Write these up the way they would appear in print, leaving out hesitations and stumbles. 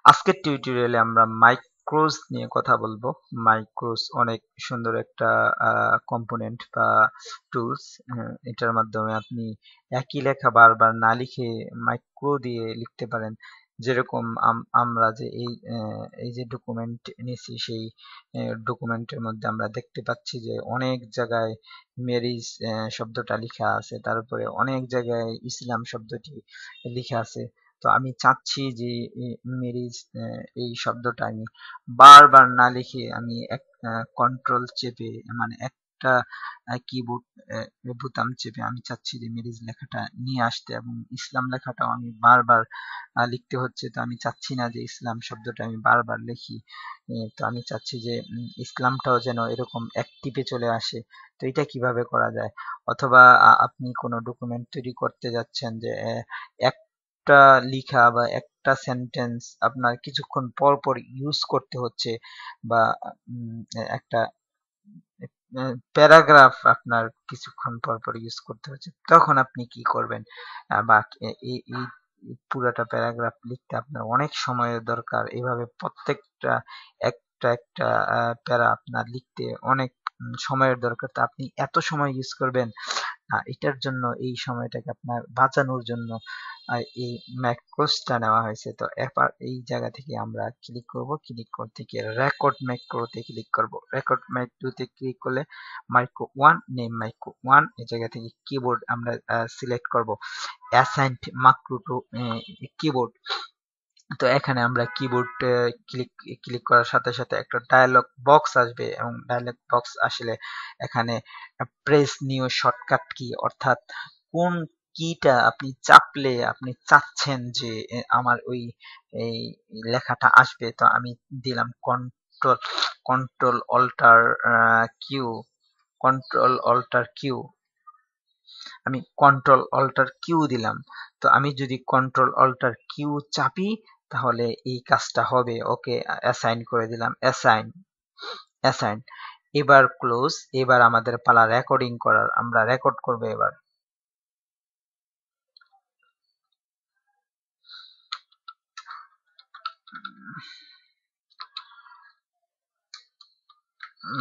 আজকের টিউটোরিয়ালে আমরা মাইক্রোস নিয়ে কথা বলবো। মাইক্রোস অনেক সুন্দর একটা কম্পোনেন্ট বা টুলস। এটার মাধ্যমে আপনি একই লেখা বারবার না লিখে মাইক্রো দিয়ে লিখতে পারেন। যেরকম আমরা যে এই যে ডকুমেন্ট নিয়েছি, সেই ডকুমেন্টের মধ্যে আমরা দেখতে পাচ্ছি যে অনেক জায়গায় মেরিজ শব্দটা লেখা আছে, তারপরে অনেক জায়গায় ইসলাম শব্দটি লেখা আছে। তো আমি চাচ্ছি যে মেরিজ এই শব্দটা আমি বারবার না লিখে আমি এক কন্ট্রোল চেপে, মানে একটা কিবোর্ড বোতাম চেপে আমি চাচ্ছি যে মেরিজ লেখাটা নিয়ে আসতে, এবং ইসলাম লেখাটাও আমি বারবার লিখতে হচ্ছে। তো আমি চাচ্ছি না যে ইসলাম শব্দটা আমি বারবার লিখি। তো আমি চাচ্ছি যে ইসলামটাও যেন এরকম এক টিপে চলে আসে। তো এটা কিভাবে করা যায়? অথবা আপনি কোনো ডকুমেন্ট তৈরি করতে যাচ্ছেন, যে একটা লিখা বা একটা সেন্টেন্স আপনার কিছুক্ষণ পর পর ইউজ করতে হচ্ছে, বা একটা প্যারাগ্রাফ আপনার কিছুক্ষণ পর পর ইউজ করতে হচ্ছে, তখন আপনি কি করবেন? বা এই পুরাটা প্যারাগ্রাফ লিখতে আপনার অনেক সময়ের দরকার। এভাবে প্রত্যেকটা একটা একটা প্যারা আপনার লিখতে অনেক সময়ের দরকার। তো আপনি এত সময় ইউজ করবেন, এটার জন্য এই সময়টাকে আপনার বাঁচানোর জন্য এই ম্যাক্রোসটা নেওয়া হয়েছে। তো এবার এই জায়গা থেকে আমরা ক্লিক করব, ক্লিক করতে গিয়ে রেকর্ড ম্যাক্রোতে ক্লিক করব। রেকর্ড ম্যাক্রোতে ক্লিক করলে micro one, name micro one, এই জায়গা থেকে কিবোর্ড আমরা সিলেক্ট করব, অ্যাসাইন্ড মাইক্রো টু কিবোর্ড। তো এখানে আমরা কিবোর্ড ক্লিক ক্লিক করার সাথে সাথে একটা ডায়ালগ বক্স আসবে, এবং ডায়ালগ বক্স আসলে এখানে প্রেস নিউ শর্টকাট কি, অর্থাৎ কোন কিটা আপনি চাপলে আপনি চাচ্ছেন যে আমার ওই এই লেখাটা আসবে। তো আমি দিলাম control, control alt Q, control alt Q. আমি কন্ট্রোল অল্টার কিউ দিলাম। তো আমি যদি কন্ট্রোল অল্টার কিউ চাপি, তাহলে এই কাজটা হবে। ওকে, অ্যাসাইন করে দিলাম, অ্যাসাইন, অ্যাসাইন। এবার ক্লোজ। এবার আমাদের পালা রেকর্ডিং করার, আমরা রেকর্ড করব এবার।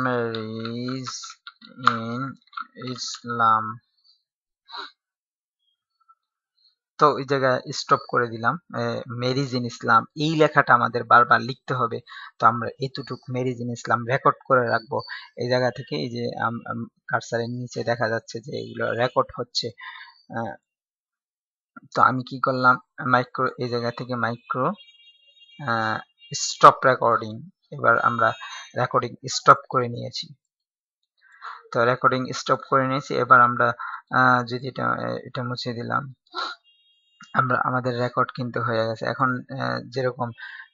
মেরিজ ইন ইসলাম। তো এই জায়গায় স্টপ করে দিলাম। মেরিজ ইন ইসলাম এই লেখাটা আমাদের বারবার লিখতে হবে। তো আমরা এতটুকু মেরিজ ইন ইসলাম রেকর্ড করে রাখবো। এই জায়গা থেকে এই যে কার্সারের নিচে দেখা যাচ্ছে যে এগুলো রেকর্ড হচ্ছে। তো আমি কি করলাম, মাইক্রো, এই জায়গা থেকে মাইক্রো স্টপ রেকর্ডিং। এবার আমরা রেকর্ডিং স্টপ করে নিয়েছি। তো রেকর্ডিং স্টপ করে নিয়েছি। এবার আমরা যদি এটা মুছে দিলাম, আমরা আমাদের রেকর্ড কিন্তু হয়ে গেছে। এখন যেরকম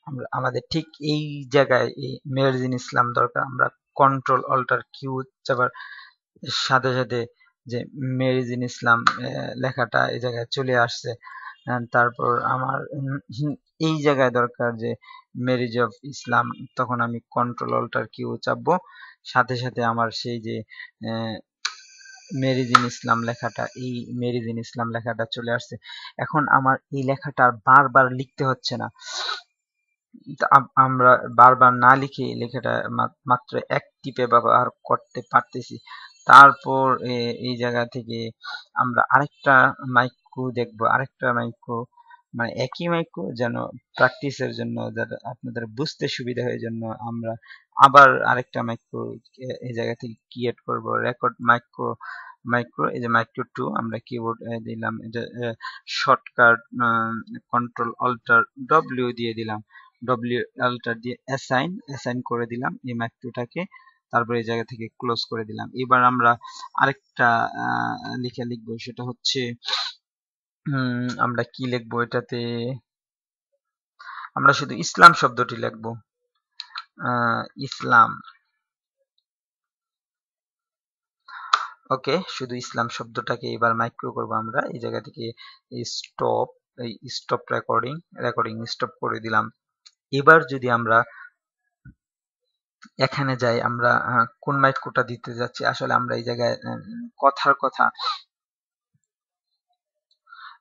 আমরা আমাদের ঠিক এই জায়গায় এই মেহেরুদ্দিন ইসলাম দরকার, আমরা কন্ট্রোল অল্টার কিউ চাপার সাথে সাথে যে মেহেরুদ্দিন ইসলাম লেখাটা এই জায়গায় চলে আসছে। তারপর আমার এই জায়গায় দরকার যে মেরিজ অফ ইসলাম, তখন আমি কন্ট্রোল অল্টার কিউ চাপবো, সাথে সাথে আমার সেই যে মেরিজ ইন ইসলাম লেখাটা, এই মেরিজ ইন ইসলাম লেখাটা চলে আসছে। এখন আমার এই লেখাটা আর বারবার লিখতে হচ্ছে না। আমরা বারবার না লিখে এই লেখাটা মাত্র এক টিপে ব্যবহার করতে পারতেছি। তারপর এই জায়গা থেকে আমরা আরেকটা মাইক্রো দেখবো, আরেকটা মাইক্রো, মানে একই মাইক্রো যেন প্র্যাকটিসের জন্য, যাতে আপনাদের বুঝতে সুবিধা হয় জন্য আমরা আবার আরেকটা মাইক্রো এই জায়গা থেকে ক্রিয়েট করব। রেকর্ড মাইক্রো, মাইক্রো, এই যে মাইক্রো টু আমরা কিবোর্ড দিলাম, এটা শর্টকাট কন্ট্রোল অল্টার ডব্লিউ দিয়ে দিলাম, ডব্লিউ অল্টার দিয়ে অ্যাসাইন, অ্যাসাইন করে দিলাম এই মাইক্রোটাকে। তারপরে এই জায়গা থেকে ক্লোজ করে দিলাম। এবার আমরা আরেকটা লিখে লিখবো, সেটা হচ্ছে আমরা কি লিখবো এটাতে, আমরা শুধু ইসলাম শব্দটি লিখবো, ইসলাম। ওকে, শুধু ইসলাম শব্দটাকে এবার মাইক্রো করব আমরা। এই জায়গা থেকে স্টপ, এই স্টপ রেকর্ডিং, রেকর্ডিং স্টপ করে দিলাম। এবার যদি আমরা এখানে যাই, আমরা কোন মাইক্রোটা দিতে যাচ্ছি, আসলে আমরা এই জায়গায় কথার কথা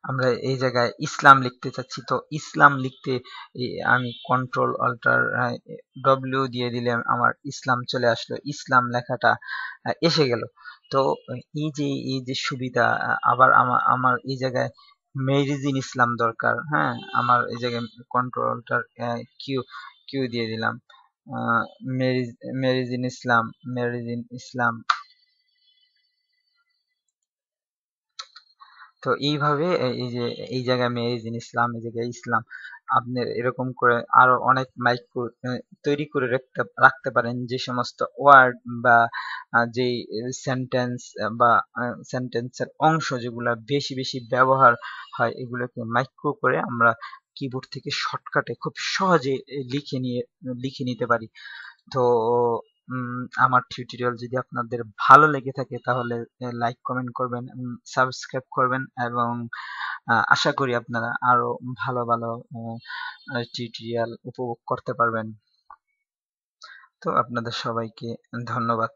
আমরা এই জায়গায় ইসলাম লিখতে চাচ্ছি, তো ইসলাম লিখতে আমি কন্ট্রোল অল্টার ডব্লিউ দিয়ে দিলে আমার ইসলাম চলে আসলো, ইসলাম লেখাটা এসে গেল। তো এই যে সুবিধা, আবার আমার আমার এই জায়গায় মেরিজিন ইসলাম দরকার, হ্যাঁ, আমার এই জায়গায় কন্ট্রোল অল্টার কিউ কিউ দিয়ে দিলাম, আহ, মেরিজিন ইসলাম, মেরিজিন ইসলাম। তো এইভাবে এই যে এই জায়গায় মেহেদিন ইসলাম, এই জায়গায় ইসলাম, আপনি এরকম করে আরো অনেক মাইক্রো তৈরি করে রাখতে রাখতে পারেন, যে সমস্ত ওয়ার্ড বা যে সেন্টেন্স বা সেন্টেন্সের অংশ যেগুলা বেশি বেশি ব্যবহার হয়, এগুলোকে মাইক্রো করে আমরা কিবোর্ড থেকে শর্টকাটে খুব সহজে লিখে নিতে পারি। তো আমার টিউটোরিয়াল যদি আপনাদের ভালো লেগে থাকে তাহলে লাইক কমেন্ট করবেন, সাবস্ক্রাইব করবেন, এবং আশা করি আপনারা আরো ভালো ভালো টিউটোরিয়াল উপভোগ করতে পারবেন। তো আপনাদের সবাইকে ধন্যবাদ।